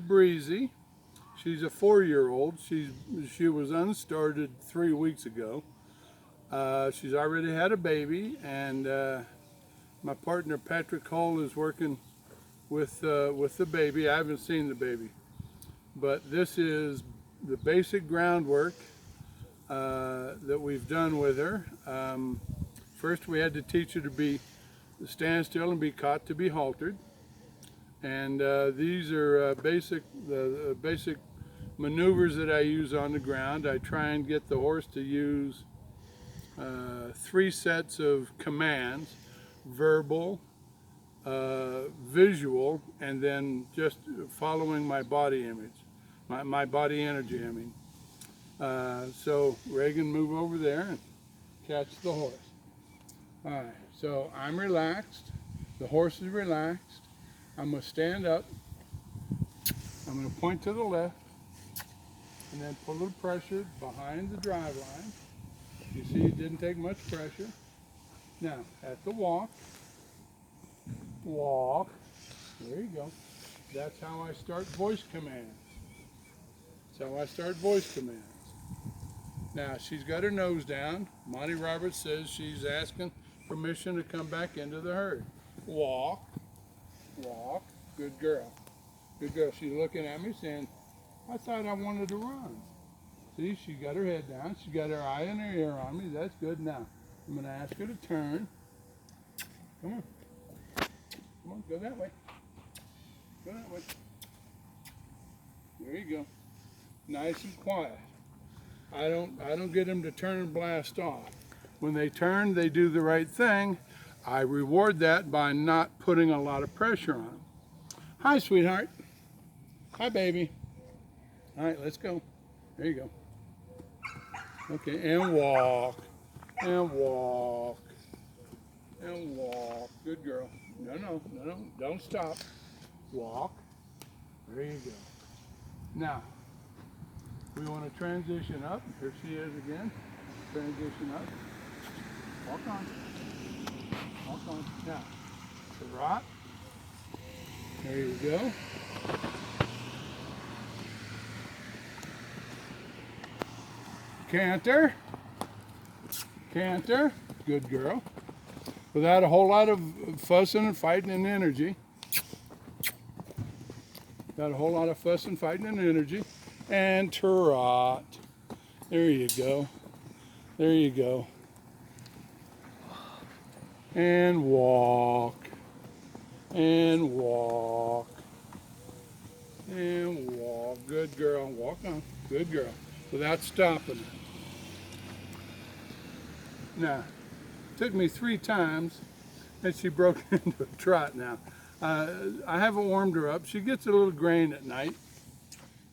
Breezy. She's a 4-year-old. She was unstarted 3 weeks ago. She's already had a baby, and my partner Patrick Hull is working with the baby. I haven't seen the baby, but this is the basic groundwork that we've done with her. First, we had to teach her to stand still and be caught to be haltered. And these are the basic maneuvers that I use on the ground. I try and get the horse to use 3 sets of commands: verbal, visual, and then just following my body image, my body energy, I mean. So Reagan, move over there and catch the horse. All right, so I'm relaxed. The horse is relaxed. I'm going to stand up. I'm going to point to the left and then put a little pressure behind the drive line. You see it didn't take much pressure. Now, at the walk, there you go. That's how I start voice commands. That's how I start voice commands. Now, she's got her nose down. Monty Roberts says she's asking permission to come back into the herd. Walk. Good girl. Good girl. She's looking at me saying, I thought I wanted to run. See, she got her head down. She got her eye and her ear on me. That's good. Now, I'm going to ask her to turn. Come on. Come on, go that way. Go that way. There you go. Nice and quiet. I don't get them to turn and blast off. When they turn, they do the right thing. I reward that by not putting a lot of pressure on them. Hi, sweetheart. Hi, baby. All right, let's go. There you go. Okay, and walk. And walk. And walk. Good girl. No, don't stop. Walk. There you go. Now, we want to transition up. Here she is again. Transition up. Walk on. Walk on. Now, trot. There you go. Canter. Canter. Good girl. Without a whole lot of fussing and fighting and energy. Without a whole lot of fuss and fighting and energy. And trot. There you go. There you go. And walk. And walk. And walk. Good girl. Walk on. Good girl. Without stopping her. Now, it took me 3 times and she broke into a trot now. I haven't warmed her up. She gets a little grain at night.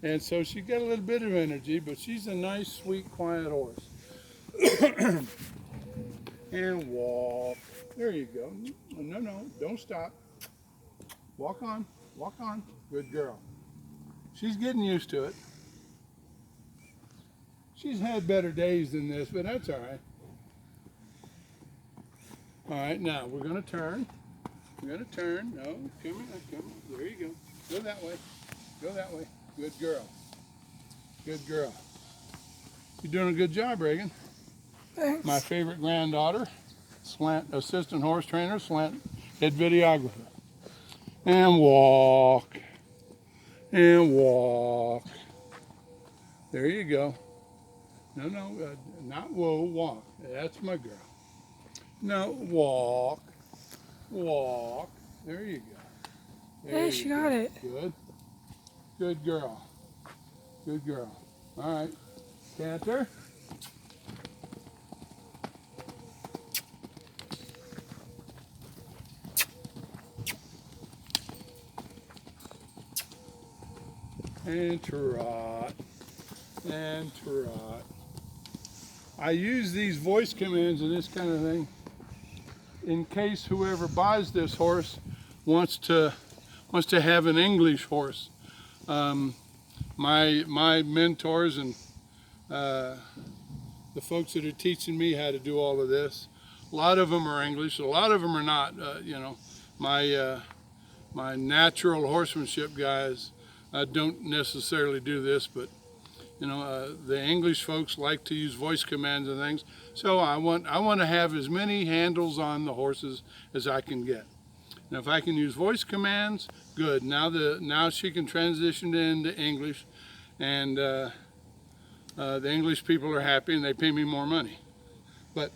And so she got a little bit of energy, but she's a nice, sweet, quiet horse. And walk. There you go. No, don't stop. Walk on. Walk on. Good girl. She's getting used to it. She's had better days than this, but that's all right. All right, now we're going to turn. We're going to turn. No, come here. There you go. Go that way. Go that way. Good girl. Good girl. You're doing a good job, Reagan. Thanks. My favorite granddaughter, slant assistant horse trainer, slant head videographer. And walk. And walk. There you go. No, not whoa, walk. That's my girl. No, walk. Walk. There you go. Hey, she got it. Good. Good girl. Good girl. All right. Canter. And trot. And trot. I use these voice commands and this kind of thing in case whoever buys this horse wants to have an English horse. My mentors and the folks that are teaching me how to do all of this, a lot of them are English, a lot of them are not. My natural horsemanship guys don't necessarily do this, but you know, the English folks like to use voice commands and things. So I want to have as many handles on the horses as I can get. And if I can use voice commands, good. Now she can transition into English, and the English people are happy and they pay me more money. But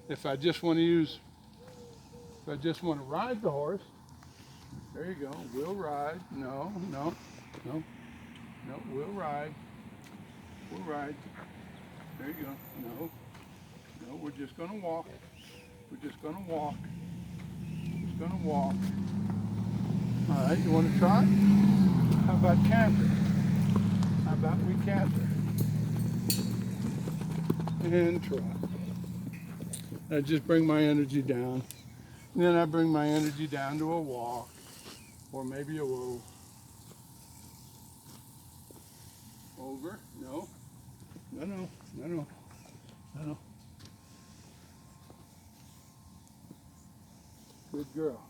if I just want to ride the horse, there you go. We'll ride. No. We'll ride. We'll ride. There you go. No, we're just gonna walk. We're just gonna walk. Just gonna walk. All right, you want to trot? How about canter? How about we canter? And trot. I just bring my energy down. And then I bring my energy down to a walk, or maybe a whoa. Over. No. Good girl.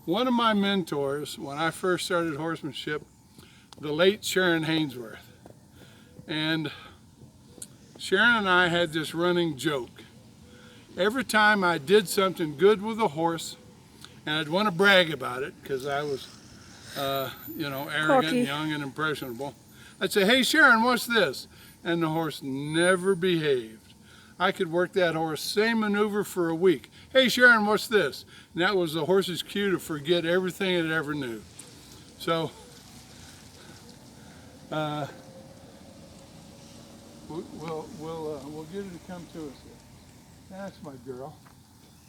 One of my mentors, when I first started horsemanship, the late Sharon Hainsworth. And Sharon and I had this running joke. Every time I did something good with a horse, and I'd want to brag about it because I was, arrogant, Cocky. young, and impressionable, I'd say, "Hey Sharon, what's this?" And the horse never behaved. I could work that horse, same maneuver for a week. "Hey Sharon, what's this?" And that was the horse's cue to forget everything it ever knew. So, we'll get her to come to us here. That's my girl.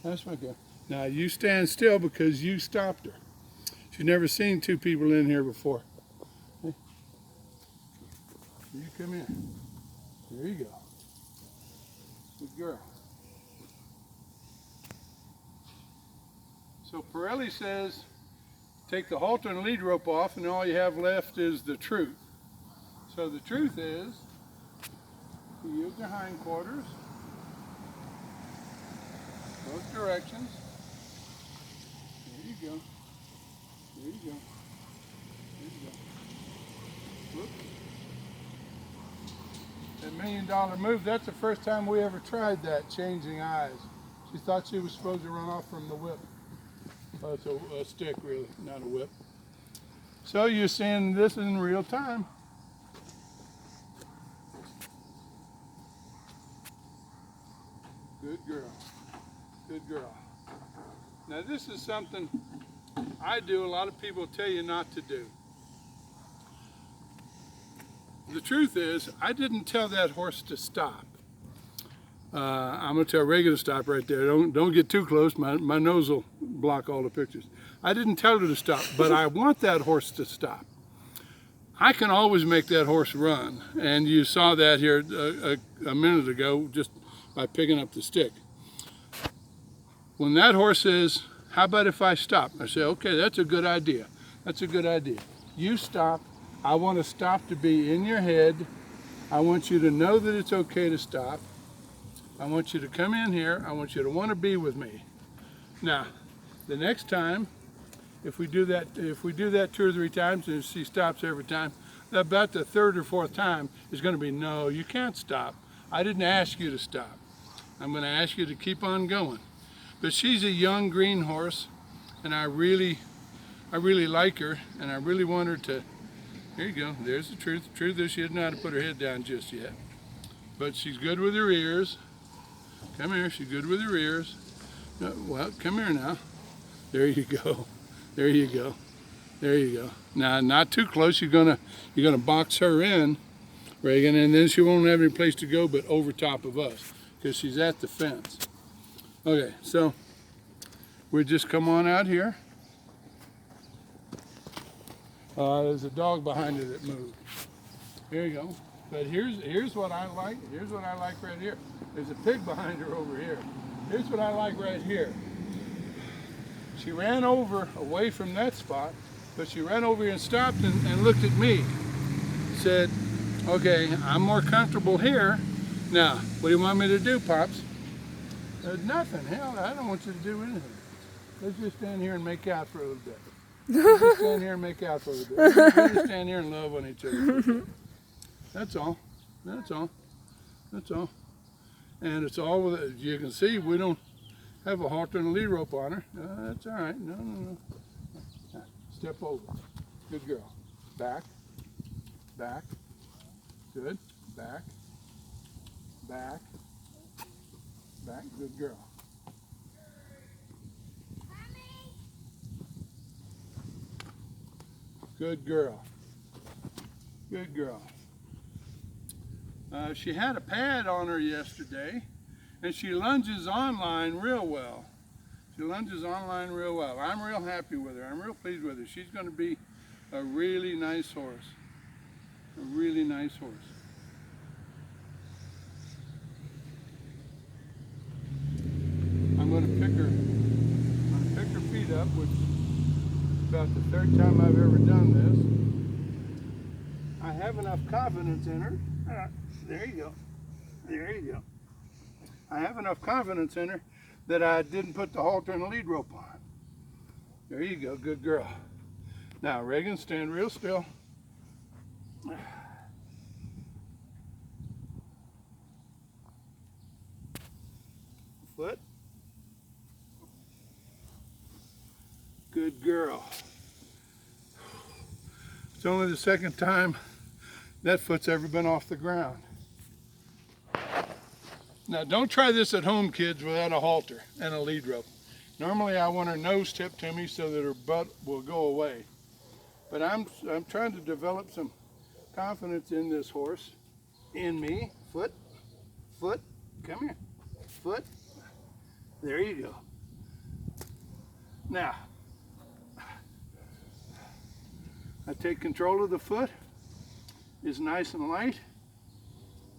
That's my girl. Now you stand still because you stopped her. She's never seen two people in here before. Hey. You come here. There you go. Good girl. So Pirelli says, take the halter and lead rope off, and all you have left is the truth. So the truth is, you use your hindquarters, both directions. There you go. There you go. There you go. Whoops. That $1 million move, that's the first time we ever tried that, changing eyes. She thought she was supposed to run off from the whip. Well, it's a stick, really, not a whip. So you're seeing this in real time. Good girl. Good girl. Now this is something I do, a lot of people tell you not to do. The truth is, I didn't tell that horse to stop. I'm going to tell Reagan to stop right there. Don't get too close. My nose will block all the pictures. I didn't tell her to stop, but I want that horse to stop. I can always make that horse run, and you saw that here a minute ago just by picking up the stick. When that horse says, "How about if I stop?" I say, "Okay, that's a good idea. That's a good idea. You stop. I want to stop to be in your head. I want you to know that it's okay to stop. I want you to come in here. I want you to want to be with me." Now, the next time, if we do that 2 or 3 times and she stops every time, about the 3rd or 4th time is going to be, "No, you can't stop. I didn't ask you to stop. I'm going to ask you to keep on going." But she's a young green horse, and I really like her, and I really want her to. Here you go. There's the truth. The truth is she doesn't know how to put her head down just yet. But she's good with her ears. Come here. She's good with her ears. No, well, come here now. There you go. There you go. There you go. Now, not too close. You're gonna box her in, Reagan, and then she won't have any place to go but over top of us because she's at the fence. Okay, so we just come on out here. There's a dog behind her that moved. Here you go. But here's what I like. Here's what I like right here. There's a pig behind her over here. Here's what I like right here. She ran over away from that spot, but she ran over here and stopped and looked at me. Said, "Okay, I'm more comfortable here. Now, what do you want me to do, Pops?" Nothing. Hell, I don't want you to do anything. Let's just stand here and make out for a little bit. We just stand here and make out for a bit. We just stand here and love on each other. That's all. That's all. That's all. And it's all with it. You can see we don't have a halter and a lead rope on her. That's all right. No, no, no. Now, step over. Good girl. Back. Back. Good. Back. Back. Back. Good girl. Good girl. Good girl. She had a pad on her yesterday, and she lunges online real well. She lunges online real well. I'm real happy with her. I'm real pleased with her. She's going to be a really nice horse. A really nice horse. I'm going to pick her feet up, which is about the third time I've ever done this. I have enough confidence in her. There you go. There you go. I have enough confidence in her that I didn't put the halter and the lead rope on. There you go. Good girl. Now, Reagan, stand real still. Foot. Good girl. It's only the second time that foot's ever been off the ground. Now don't try this at home, kids, without a halter and a lead rope. Normally I want her nose tipped to me so that her butt will go away. But I'm trying to develop some confidence in this horse, in me. Foot, foot, come here, foot. There you go. Now, I take control of the foot. It's nice and light,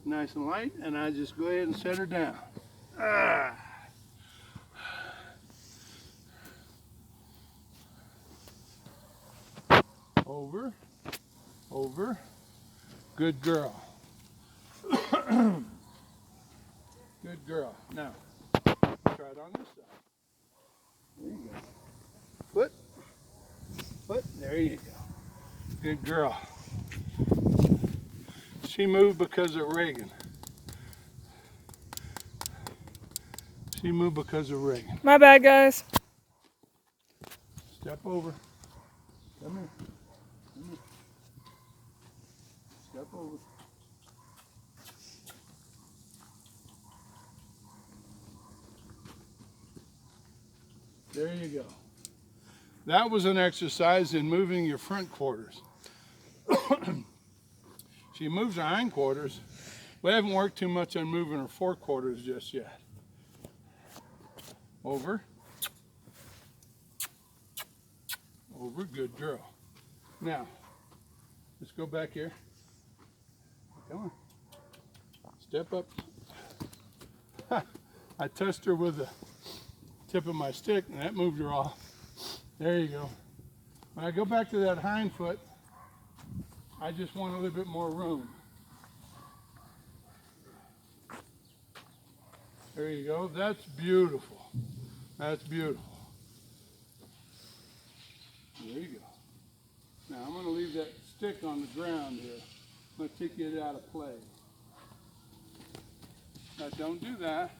and I just go ahead and set her down. Over, over, good girl. Good girl. Now, try it on this side. There you go. Foot, foot, there you go. Good girl. She moved because of Reagan. She moved because of Reagan. My bad, guys. Step over. Come here. Come here. Step over. There you go. That was an exercise in moving your front quarters. She moves her hind quarters. We haven't worked too much on moving her fore quarters just yet. Over. Over, good girl. Now, let's go back here. Come on. Step up. I touched her with the tip of my stick and that moved her off. There you go. When I go back to that hind foot, I just want a little bit more room. There you go. That's beautiful. That's beautiful. There you go. Now I'm going to leave that stick on the ground here. I'm going to take it out of play. Now don't do that.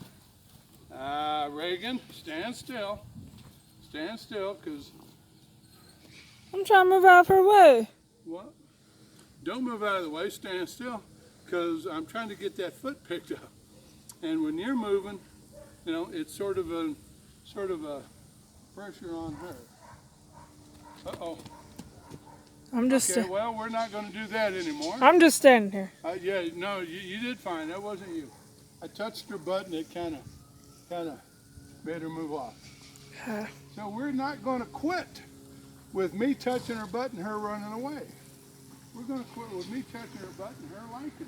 Reagan, stand still. Stand still, because... I'm trying to move out of her way. What? Don't move out of the way, stand still, because I'm trying to get that foot picked up. And when you're moving, you know, it's sort of a pressure on her. Uh-oh. I'm just. Okay, well, we're not going to do that anymore. I'm just standing here. Yeah, no, you did fine. That wasn't you. I touched her butt and it kind of made her move off. So we're not going to quit with me touching her butt and her running away. We're going to quit with me touching her butt and her liking it.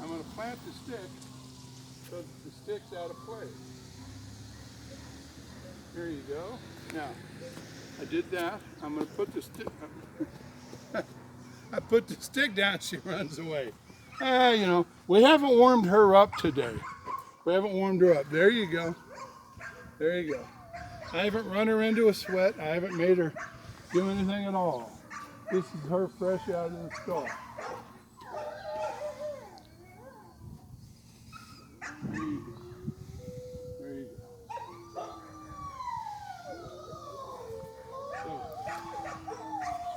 I'm going to plant the stick so that the stick's out of play. Here you go. Now, I did that. I'm going to put the stick... I put the stick down, she runs away. You know, we haven't warmed her up today. We haven't warmed her up. There you go. There you go. I haven't run her into a sweat. I haven't made her do anything at all. This is her fresh out of the stall. There you go. So,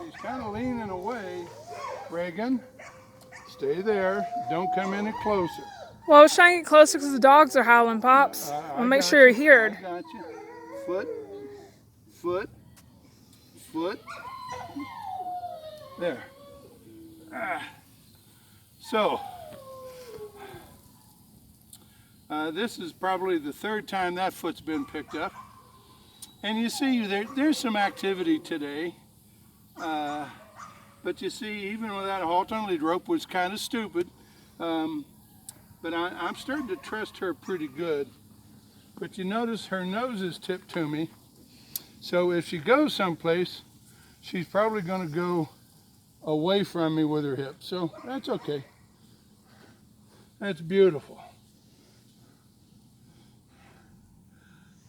she's kind of leaning away. Reagan, stay there. Don't come any closer. Well, I was trying to get closer because the dogs are howling, Pops. I'll make sure you're heard. I got you. Foot, foot, foot. There. So, this is probably the third time that foot's been picked up. And you see, there's some activity today. But you see, even without a halt on lead rope was kind of stupid. But I'm starting to trust her pretty good. But you notice her nose is tipped to me. So if she goes someplace, she's probably going to go away from me with her hips. So that's okay. That's beautiful.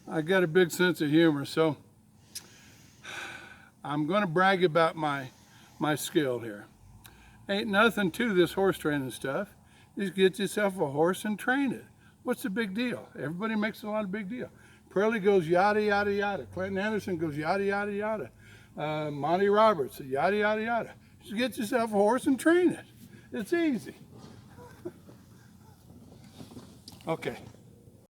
I got a big sense of humor, so I'm going to brag about my skill here. Ain't nothing to this horse training stuff. Just get yourself a horse and train it. What's the big deal? Everybody makes a lot of big deal. Pearlie goes yada, yada, yada. Clinton Anderson goes yada, yada, yada. Monty Roberts, yada, yada, yada. Just get yourself a horse and train it. It's easy. Okay.